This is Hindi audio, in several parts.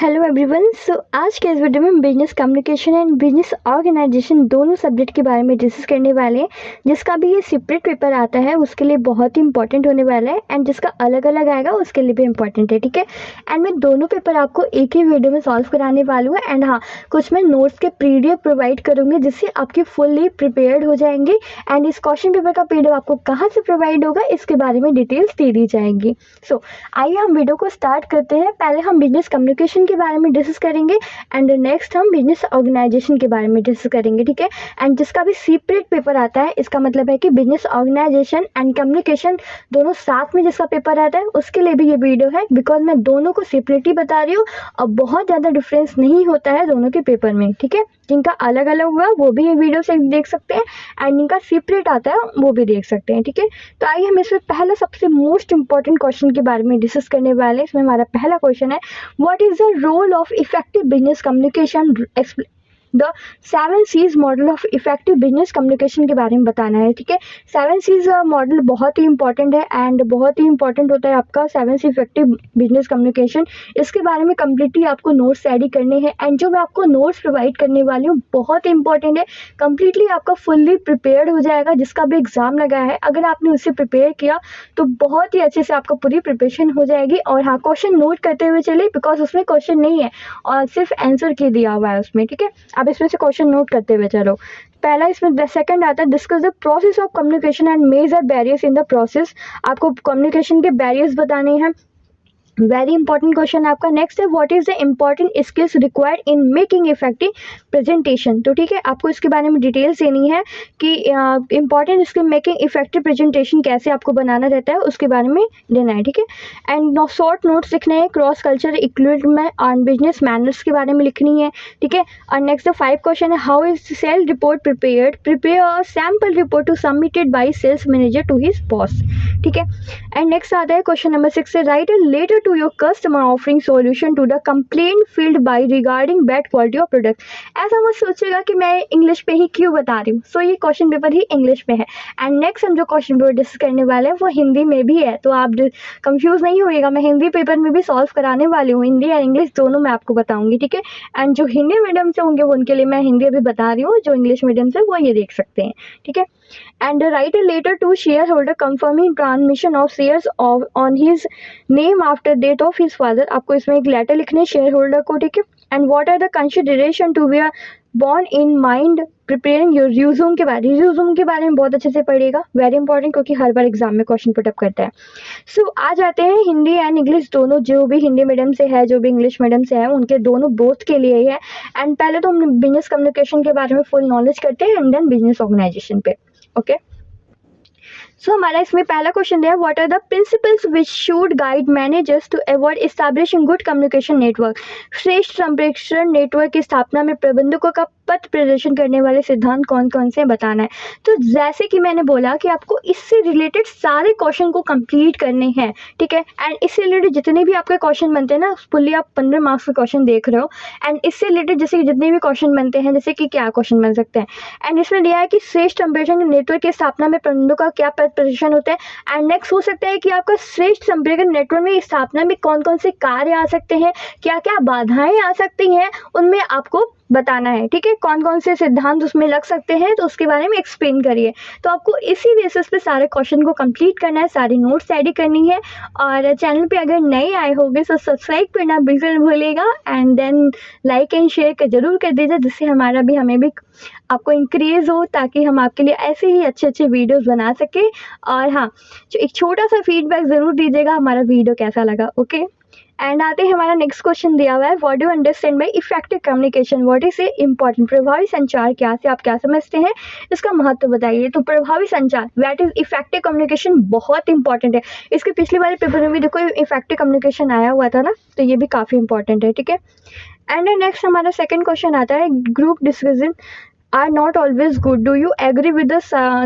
Hello everyone. सो आज के इस वीडियो में हम business communication and business organisation दोनों सब्जेक्ट के बारे में डिस्कस करने वाले हैं। जिसका भी ये सेपरेट पेपर आता है उसके लिए बहुत ही इंपॉर्टेंट होने वाला है, एंड जिसका अलग अलग आएगा उसके लिए भी इंपॉर्टेंट है, ठीक है। एंड मैं दोनों पेपर आपको एक ही वीडियो में सॉल्व कराने वाली हूँ। एंड हाँ, कुछ मैं नोट्स के पीडीएफ प्रोवाइड करूँगी जिससे आपकी फुल्ली प्रिपेयर्ड हो जाएंगे। एंड इस क्वेश्चन पेपर का पीडीएफ आपको कहाँ से प्रोवाइड होगा इसके बारे में डिटेल्स दे दी जाएंगी। सो आइए हम वीडियो को स्टार्ट करते हैं। पहले हम बिजनेस कम्युनिकेशन के बारे में डिस्कस करेंगे एंड नेक्स्ट हम बिजनेस ऑर्गेनाइजेशन के बारे में डिस्कस करेंगे, ठीक है। एंड जिसका भी सेपरेट पेपर आता है इसका मतलब है कि बिजनेस ऑर्गेनाइजेशन एंड कम्युनिकेशन दोनों साथ में जिसका पेपर आता है उसके लिए भी ये वीडियो है, बिकॉज मैं दोनों को सेपरेटली बता रही हूँ और बहुत ज़्यादा डिफरेंस नहीं होता है दोनों के पेपर में, ठीक है। जिनका अलग अलग हुआ वो भी ये वीडियो से देख सकते हैं एंड जिनका सेपरेट आता है वो भी देख सकते हैं, ठीक है। तो आइए हम इसमें पहला सबसे मोस्ट इंपॉर्टेंट क्वेश्चन के बारे में डिस्कस करने वाले हैं। इसमें हमारा पहला क्वेश्चन है, what is the role of effective business communication, the 7 C's model of effective business communication के बारे में बताना है, ठीक है। 7 C's मॉडल बहुत ही इंपॉर्टेंट है एंड बहुत ही इंपॉर्टेंट होता है आपका 7 C इफेक्टिव बिजनेस कम्युनिकेशन। इसके बारे में कम्प्लीटली आपको नोट्स रेडी करने हैं एंड जो मैं आपको नोट्स प्रोवाइड करने वाली हूँ बहुत इंपॉर्टेंट है। कम्प्लीटली आपका फुल्ली प्रिपेयर्ड हो जाएगा। जिसका भी एग्जाम लगा है अगर आपने उससे प्रिपेयर किया तो बहुत ही अच्छे से आपका पूरी प्रिपरेशन हो जाएगी। और हाँ, क्वेश्चन नोट करते हुए चले बिकॉज उसमें क्वेश्चन नहीं है और सिर्फ आंसर की दिया हुआ है उसमें, ठीक है। आप इसमें से क्वेश्चन नोट करते हुए चलो। पहला इसमें सेकंड आता है, discuss the process of communication and major barriers in the process. आपको कम्युनिकेशन के बैरियर्स बताने हैं, वेरी इंपॉर्टेंट क्वेश्चन आपका। नेक्स्ट है, what is the important skills required in making effective presentation. तो ठीक है, आपको इसके बारे में डिटेल्स देनी है कि important skill making effective presentation कैसे आपको बनाना रहता है उसके बारे में देना है, ठीक है। एंड शॉर्ट नोट्स लिखने हैं, cross culture equipment on business manners के बारे में लिखनी है, ठीक है। और नेक्स्ट 5 क्वेश्चन है, how is sale report prepared, prepare a sample report to submitted by sales manager to his boss, ठीक है। एंड नेक्स्ट आता है क्वेश्चन नंबर 6 से, write a letter to your customer offering solution to the complaint filed by regarding bad quality of product। ऐसा मत सोचेगा कि मैं इंग्लिश पे ही क्यों बता रही हूँ। सो ये क्वेश्चन पेपर ही इंग्लिश पे है एंड नेक्स्ट हम जो क्वेश्चन पेपर डिस्कस करने वाले हैं वो हिंदी में भी है, तो आप कंफ्यूज नहीं होइएगा। मैं हिंदी पेपर में भी सॉल्व कराने वाली हूँ, हिंदी और इंग्लिश दोनों मैं आपको बताऊंगी, ठीक है। एंड जो हिंदी मीडियम से होंगे वो उनके लिए मैं हिंदी अभी बता रही हूँ, जो इंग्लिश मीडियम से वो ये देख सकते हैं, ठीक है। And write a letter to shareholder confirming transmission of shares on his name after death of his father. आपको इसमें एक लेटर लिखने है शेयर होल्डर को, ठीक है। And what are the consideration to be borne in mind preparing your resume के बारे में बहुत अच्छे से पढ़िएगा, वेरी इंपॉर्टेंट, क्योंकि हर बार एग्जाम में क्वेश्चन पुटअप करता है। सो आ जाते हैं हिंदी एंड इंग्लिश दोनों, जो भी हिंदी मीडियम से है जो भी इंग्लिश मीडियम से है उनके दोनों बोथ के लिए ही है। एंड पहले तो हम बिजनेस कम्युनिकेशन के बारे में फुल नॉलेज करते हैं एंड देन बिजनेस ऑर्गेनाइजेशन पे, ओके। सो हमारा इसमें पहला क्वेश्चन है, what are the principles which should guide managers to avoid establishing good communication network. श्रेष्ठ संप्रेषण नेटवर्क की स्थापना में प्रबंधकों का पथ प्रदर्शन करने वाले सिद्धांत कौन कौन से बताना है। तो जैसे कि मैंने बोला कि आपको इससे रिलेटेड सारे क्वेश्चन को कंप्लीट करने हैं, ठीक है। एंड इससे रिलेटेड जितने भी आपके क्वेश्चन बनते हैं ना, फुल्ली आप 15 मार्क्स के क्वेश्चन देख रहे हो। एंड इससे रिलेटेड जैसे कि जितने भी क्वेश्चन बनते हैं, जैसे कि क्या क्वेश्चन बन सकते हैं, एंड इसमें दिया है कि श्रेष्ठ संप्रेषण नेटवर्क की स्थापना में प्रबंधकों का क्या पथ प्रदर्शन होता है। एंड नेक्स्ट हो सकता है कि आपका श्रेष्ठ संप्रेषण नेटवर्क में स्थापना में कौन कौन से कार्य आ सकते हैं, क्या क्या बाधाएं आ सकती हैं, उनमें आपको बताना है, ठीक है। कौन कौन से सिद्धांत उसमें लग सकते हैं तो उसके बारे में एक्सप्लेन करिए। तो आपको इसी बेसिस पे सारे क्वेश्चन को कंप्लीट करना है, सारी नोट्स रेडी करनी है। और चैनल पे अगर नए आए होंगे तो सब्सक्राइब करना बिल्कुल भूलिएगा and then like and share जरूर कर दीजिए, जिससे हमें भी आपको इंक्रीज हो, ताकि हम आपके लिए ऐसे ही अच्छे अच्छे वीडियोस बना सके। और हाँ, जो एक छोटा सा फीडबैक ज़रूर दीजिएगा हमारा वीडियो कैसा लगा, ओके। एंड आते हैं, हमारा नेक्स्ट क्वेश्चन दिया हुआ है, what do understand by effective communication, what is a important. प्रभावी संचार क्या से आप क्या समझते हैं, इसका महत्व बताइए। तो प्रभावी संचार दैट इज इफेक्टिव कम्युनिकेशन बहुत इंपॉर्टेंट है। इसके पिछले वाले पेपर में भी देखो इफेक्टिव कम्युनिकेशन आया हुआ था ना, तो ये भी काफ़ी इंपॉर्टेंट है, ठीक है। एंड नेक्स्ट हमारा सेकेंड क्वेश्चन आता है, group discussion are not always good, do you agree with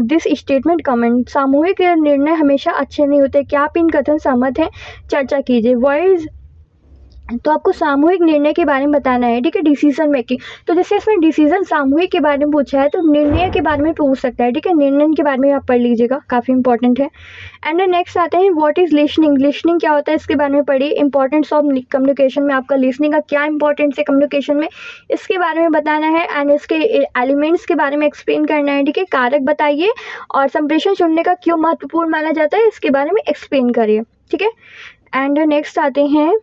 this statement comment. सामूहिक निर्णय हमेशा अच्छे नहीं होते, क्या आप इन कथन सहमत हैं, चर्चा कीजिए। वॉइस तो आपको सामूहिक निर्णय के बारे में बताना है, ठीक है, डिसीजन मेकिंग। तो जैसे इसमें डिसीजन सामूहिक के बारे में पूछा है तो निर्णय के बारे में पूछ सकता है, ठीक है, निर्णय के बारे में आप पढ़ लीजिएगा, काफ़ी इंपॉर्टेंट है। एंड नेक्स्ट आते हैं व्हाट इज लिसनिंग। लिसनिंग क्या होता है इसके बारे में पढ़िए। इंपॉर्टेंस ऑफ कम्युनिकेशन में आपका लिसनिंग का क्या इंपॉर्टेंस है कम्युनिकेशन में, इसके बारे में बताना है। एंड इसके एलिमेंट्स के बारे में एक्सप्लेन करना है, ठीक है, कारक बताइए और संप्रेषण सुनने का क्यों महत्वपूर्ण माना जाता है इसके बारे में एक्सप्लेन करिए, ठीक है। एंड नेक्स्ट आते हैं,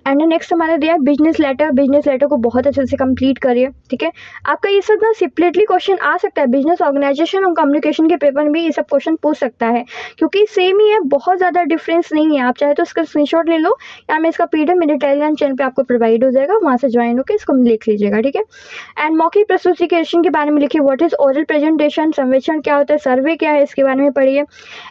एंड नेक्स्ट हमारा दिया है बिजनेस लेटर। बिजनेस लेटर को बहुत अच्छे से कंप्लीट करिए, ठीक है। आपका ये सब ना सेपरेटली क्वेश्चन आ सकता है, बिजनेस ऑर्गेनाइजेशन और कम्युनिकेशन के पेपर में भी ये सब क्वेश्चन पूछ सकता है, क्योंकि सेम ही है, बहुत ज़्यादा डिफरेंस नहीं है। आप चाहे तो इसका स्क्रीनशॉट ले लो या मैं इसका PDF मेरे टेलीग्राम चैनल पे आपको प्रोवाइड हो जाएगा, वहाँ से ज्वाइन होकर इसको लिख लीजिएगा, ठीक है। एंड मौखिक प्रस्तुतिकरण के बारे में लिखिए, व्हाट इज ओरल प्रेजेंटेशन, सर्वेक्षण क्या होता है, सर्वे क्या है, इसके बारे में पढ़िए।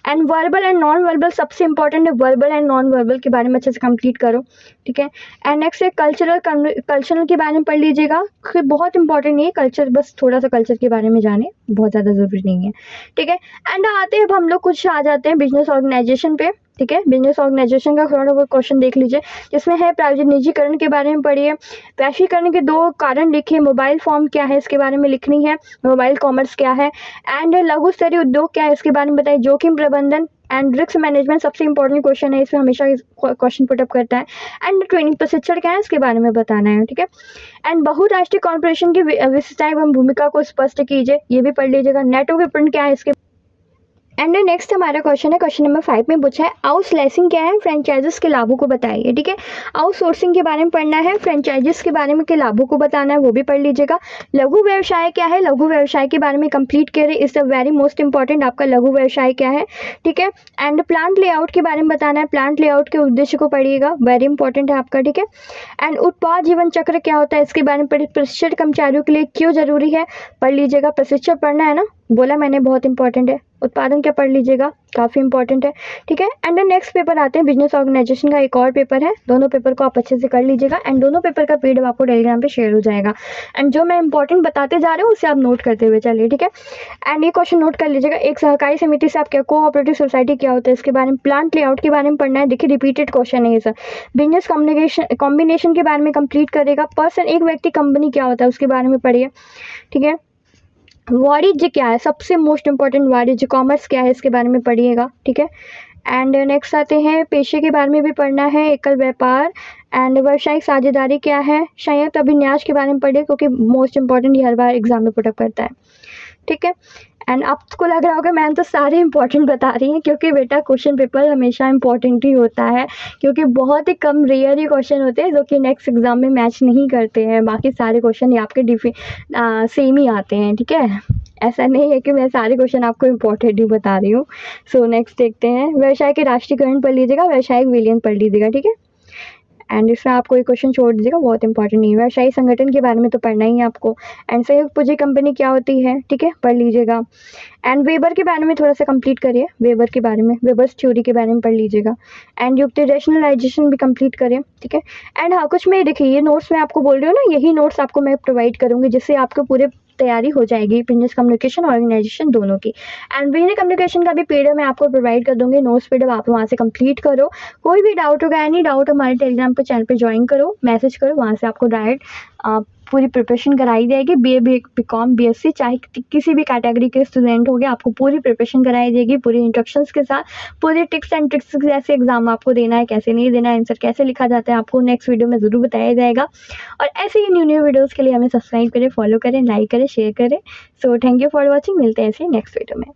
And verbal and non verbal सबसे इंपॉर्टेंट है, वर्बल एंड नॉन वर्बल के बारे में अच्छे से कंप्लीट करो, ठीक है। एंड नेक्स्ट है कल्चरल के बारे में पढ़ लीजिएगा, बहुत इंपॉर्टेंट नहीं है कल्चर, बस थोड़ा सा कल्चर के बारे में जाने, बहुत ज़्यादा ज़रूरी नहीं है, ठीक है। एंड आते हैं अब हम लोग कुछ आ जाते हैं बिजनेस ऑर्गेनाइजेशन पे, ठीक है। बिजनेस ऑर्गेनाइजेशन का थोड़ा बहुत क्वेश्चन देख लीजिए, जिसमें है प्रायोजित निजीकरण के बारे में पढ़िए, वैश्वीकरण के 2 कारण लिखिए, मोबाइल फॉर्म क्या है इसके बारे में लिखनी है, मोबाइल कॉमर्स क्या है, एंड लघु स्तरीय उद्योग क्या है इसके बारे में बताइए, जोखिम प्रबंधन एंड रिस्क मैनेजमेंट सबसे इंपॉर्टेंट क्वेश्चन है, इसमें हमेशा क्वेश्चन पुटअप करता है। एंड ट्रेनिंग प्रशिक्षण क्या है इसके बारे में बताना है, ठीक है। एंड बहुराष्ट्रीय कॉर्पोरेशन की विशेषताएं एवं भूमिका को स्पष्ट कीजिए, ये भी पढ़ लीजिएगा। नेटवर्क विपणन क्या है इसके। एंड नेक्स्ट हमारा क्वेश्चन है, क्वेश्चन नंबर 5 में पूछा है आउटसोर्सिंग क्या है, फ्रेंचाइजेस के लाभों को बताइए, ठीक है। आउटसोर्सिंग के बारे में पढ़ना है, फ्रेंचाइजेस के बारे में के लाभों को बताना है, वो भी पढ़ लीजिएगा। लघु व्यवसाय क्या है, लघु व्यवसाय के बारे में कंप्लीट करें, is the very most important, आपका लघु व्यवसाय क्या है, ठीक है। एंड प्लांट लेआउट के बारे में बताना है, प्लांट लेआउट के उद्देश्य को पढ़िएगा, वेरी इंपॉर्टेंट है आपका, ठीक है। एंड उत्पाद जीवन चक्र क्या होता है इसके बारे में पढ़िए, प्रशिक्षित कर्मचारियों के लिए क्यों जरूरी है, पढ़ लीजिएगा। प्रशिक्षण पढ़ना है ना, बोला मैंने, बहुत इंपॉर्टेंट है। उत्पादन क्या पढ़ लीजिएगा, काफ़ी इंपॉर्टेंट है, ठीक है। एंड नेक्स्ट पेपर आते हैं बिजनेस ऑर्गेनाइजेशन का, एक और पेपर है, दोनों पेपर को आप अच्छे से कर लीजिएगा। एंड दोनों पेपर का PDF आपको टेलीग्राम पे शेयर हो जाएगा। एंड जो मैं इंपॉर्टेंट बताते जा रहे हूँ उसे आप नोट करते हुए चलिए, ठीक है। एंड ये क्वेश्चन नोट कर लीजिएगा, एक सहकारी समिति से आप क्या, कोऑपरेटिव सोसाइटी क्या होता है इसके बारे में, प्लांट लेआउट के बारे में पढ़ना है, देखिए रिपीटेड क्वेश्चन है ये सर। बिजनेस कॉम्बिनेशन के बारे में कंप्लीट करेगा। पर्सन एक व्यक्ति कंपनी क्या होता है उसके बारे में पढ़िए, ठीक है। वाणिज्य क्या है, सबसे मोस्ट इंपॉर्टेंट वाणिज्य, कॉमर्स क्या है इसके बारे में पढ़िएगा, ठीक है। एंड नेक्स्ट आते हैं पेशे के बारे में भी पढ़ना है, एकल व्यापार एंड व्यावसायिक साझेदारी क्या है, संयुक्त अभिन्यास के बारे में पढ़िए, क्योंकि मोस्ट इंपॉर्टेंट ये हर बार एग्जाम में पुटअप करता है, ठीक है। एंड आपको लग रहा होगा मैम तो सारे इंपॉर्टेंट बता रही हैं, क्योंकि बेटा क्वेश्चन पेपर हमेशा इंपॉर्टेंट ही होता है, क्योंकि बहुत ही कम रेयर ही क्वेश्चन होते हैं जो कि नेक्स्ट एग्जाम में मैच नहीं करते हैं, बाकी सारे क्वेश्चन ये आपके सेम ही आते हैं, ठीक है। ऐसा नहीं है कि मैं सारे क्वेश्चन आपको इंपॉर्टेंट ही बता रही हूँ। सो नेक्स्ट देखते हैं, व्यवसाय के राष्ट्रीयकरण पढ़ लीजिएगा, व्यवसायिक विलयन पढ़ लीजिएगा, ठीक है। एंड इसमें आप कोई क्वेश्चन छोड़ दीजिएगा, बहुत इंपॉर्टेंट नहीं है। व्यवसायी संगठन के बारे में तो पढ़ना ही है आपको। एंड संयुक्त पूंजी कंपनी क्या होती है, ठीक है, पढ़ लीजिएगा। एंड वेबर के बारे में थोड़ा सा कंप्लीट करिए, वेबर के बारे में, वेबर्स थ्योरी के बारे में पढ़ लीजिएगा। एंड युक्त रैशनलाइजेशन भी कंप्लीट करें, ठीक है। एंड हाँ, कुछ मैं देखिए ये नोट्स मैं आपको बोल रही हूँ ना, यही नोट्स आपको मैं प्रोवाइड करूँगी, जिससे आपको पूरे तैयारी हो जाएगी बिजनेस कम्युनिकेशन ऑर्गेनाइजेशन दोनों की। एंड बिजनेस कम्युनिकेशन का भी PDF मैं आपको प्रोवाइड कर दूंगी, नोट्स PDF आप वहाँ से कंप्लीट करो। कोई भी डाउट होगा, एनी डाउट हमारे टेलीग्राम पर चैनल पे ज्वाइन करो, मैसेज करो, वहाँ से आपको डायरेक्ट पूरी प्रिपरेशन कराई जाएगी। BA BCom BSc चाहे किसी भी कैटेगरी के स्टूडेंट हो गए, आपको पूरी प्रिपरेशन कराई जाएगी, पूरी इंस्ट्रक्शंस के साथ, पूरी टिप्स एंड ट्रिक्स कैसे एग्जाम आपको देना है, कैसे नहीं देना है, आंसर कैसे लिखा जाता है, आपको नेक्स्ट वीडियो में ज़रूर बताया जाएगा। और ऐसे ही न्यू वीडियोज़ के लिए हमें सब्सक्राइब करें, फॉलो करें, लाइक करें, शेयर करें। So thank you for watching, मिलते हैं ऐसे नेक्स्ट वीडियो में।